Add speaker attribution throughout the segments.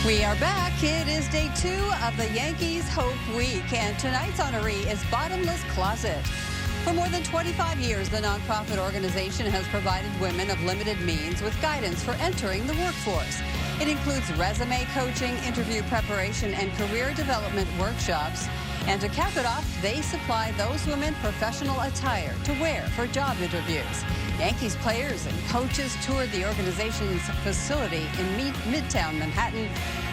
Speaker 1: We are back. It is day 2 of the Yankees Hope Week, and tonight's honoree is Bottomless Closet. For more than 25 years, the nonprofit organization has provided women of limited means with guidance for entering the workforce. It includes resume coaching, interview preparation, and career development workshops. And to cap it off, they supply those women professional attire to wear for job interviews. Yankees players and coaches toured the organization's facility in Midtown Manhattan,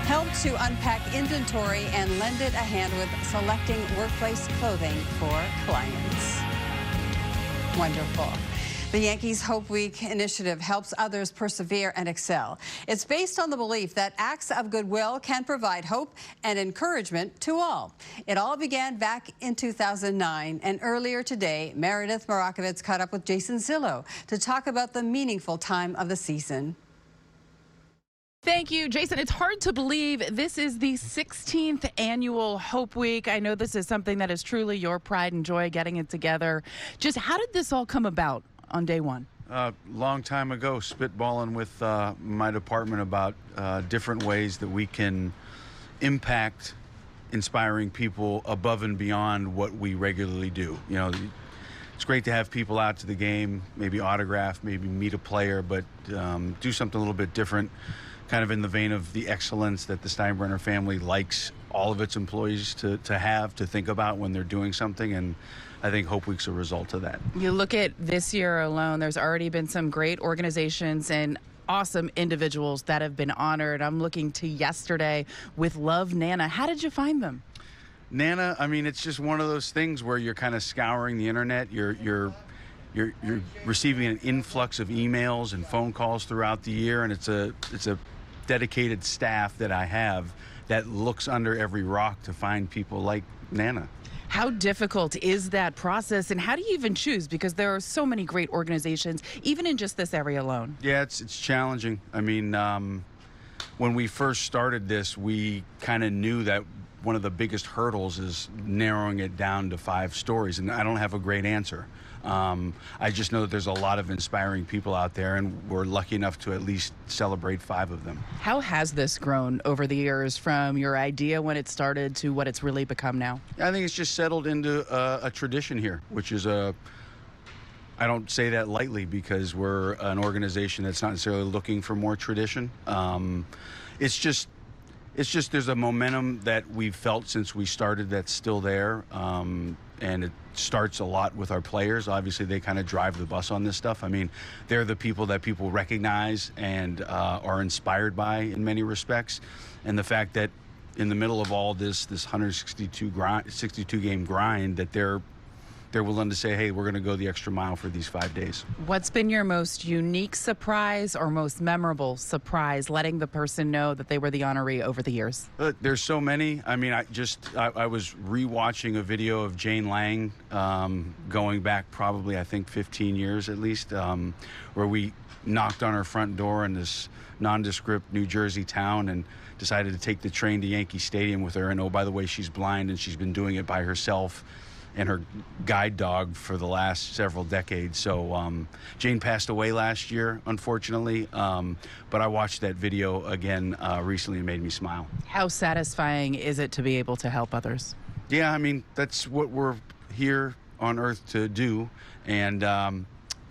Speaker 1: helped to unpack inventory and lended a hand with selecting workplace clothing for clients. Wonderful. The Yankees Hope Week initiative helps others persevere and excel. It's based on the belief that acts of goodwill can provide hope and encouragement to all. It all began back in 2009, and earlier today, Meredith Marakovitz caught up with Jason Ziillo to talk about the meaningful time of the season.
Speaker 2: Thank you, Jason. It's hard to believe this is the 16th annual Hope Week. I know this is something that is truly your pride and joy, getting it together. Just how did this all come about on day one?
Speaker 3: Long time ago, spitballing with my department about different ways that we can impact inspiring people above and beyond what we regularly do. You know, it's great to have people out to the game, maybe autograph, maybe meet a player, but do something a little bit different, kind of in the vein of the excellence that the Steinbrenner family likes all of its employees to think about when they're doing something. And I think Hope Week's a result of that.
Speaker 2: You look at this year alone, there's already been some great organizations and awesome individuals that have been honored. I'm looking to yesterday with Love Nana. How did you find them?
Speaker 3: Nana, I mean, it's just one of those things where you're kind of scouring the internet. You're receiving an influx of emails and phone calls throughout the year, and it's a dedicated staff that I have that looks under every rock to find people like Nana.
Speaker 2: How difficult is that process, and how do you even choose? Because there are so many great organizations, even in just this area alone.
Speaker 3: Yeah, it's challenging. I mean, when we first started this, we kind of knew that one of the biggest hurdles is narrowing it down to 5 stories, and I don't have a great answer. I just know that there's a lot of inspiring people out there, and we're lucky enough to at least celebrate 5 of them.
Speaker 2: How has this grown over the years from your idea when it started to what it's really become now?
Speaker 3: I think it's just settled into a tradition here, which is I don't say that lightly because we're an organization that's not necessarily looking for more tradition. It's just there's a momentum that we've felt since we started that's still there. And it starts a lot with our players. Obviously, they kind of drive the bus on this stuff. I mean, they're the people that people recognize and are inspired by in many respects. And the fact that in the middle of all this 162 game grind, that they're willing to say, hey, we're going to go the extra mile for these 5 days. What's
Speaker 2: been your most unique surprise or most memorable surprise, letting the person know that they were the honoree over the years?
Speaker 3: There's so many. I mean, I was rewatching a video of Jane Lang going back probably, I think, 15 years at least, where we knocked on her front door in this nondescript New Jersey town and decided to take the train to Yankee Stadium with her. And oh, by the way, she's blind and she's been doing it by herself and her guide dog for the last several decades. So Jane passed away last year, unfortunately, but I watched that video again recently and made me smile.
Speaker 2: How satisfying is it to be able to help others?
Speaker 3: Yeah, I mean, that's what we're here on Earth to do, and I'm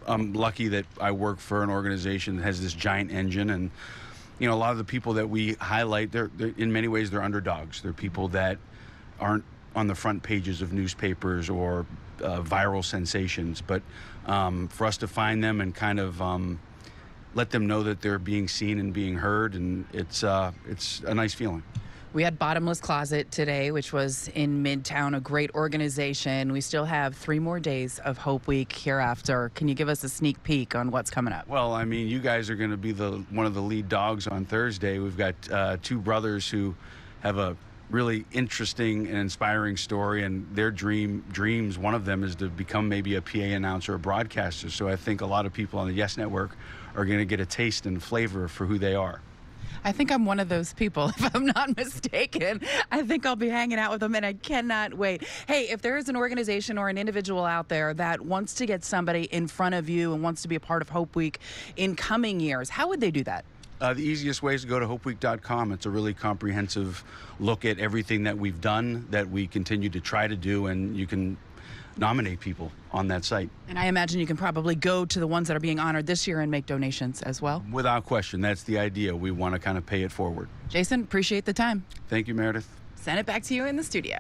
Speaker 3: lucky that I work for an organization that has this giant engine. And you know, a lot of the people that we highlight, they're in many ways, they're underdogs. They're people that aren't on the front pages of newspapers or viral sensations, but for us to find them and kind of let them know that they're being seen and being heard, and it's a nice feeling.
Speaker 2: We had Bottomless Closet today, which was in Midtown, a great organization. We still have 3 more days of Hope Week hereafter. Can you give us a sneak peek on what's coming up?
Speaker 3: Well, I mean, you guys are going to be one of the lead dogs on Thursday. We've got 2 brothers who have a really interesting and inspiring story, and their dreams, one of them is to become maybe a PA announcer or broadcaster. So I think a lot of people on the Yes Network are going to get a taste and flavor for who they are.
Speaker 2: I think I'm one of those people, if I'm not mistaken. I think I'll be hanging out with them, and I cannot wait. Hey, if there is an organization or an individual out there that wants to get somebody in front of you and wants to be a part of Hope Week in coming years, how would they do that?
Speaker 3: The easiest way is to go to hopeweek.com. It's a really comprehensive look at everything that we've done, that we continue to try to do, and you can nominate people on that site.
Speaker 2: And I imagine you can probably go to the ones that are being honored this year and make donations as well.
Speaker 3: Without question, that's the idea. We want to kind of pay it forward.
Speaker 2: Jason, appreciate the time.
Speaker 3: Thank you, Meredith.
Speaker 2: Send it back to you in the studio.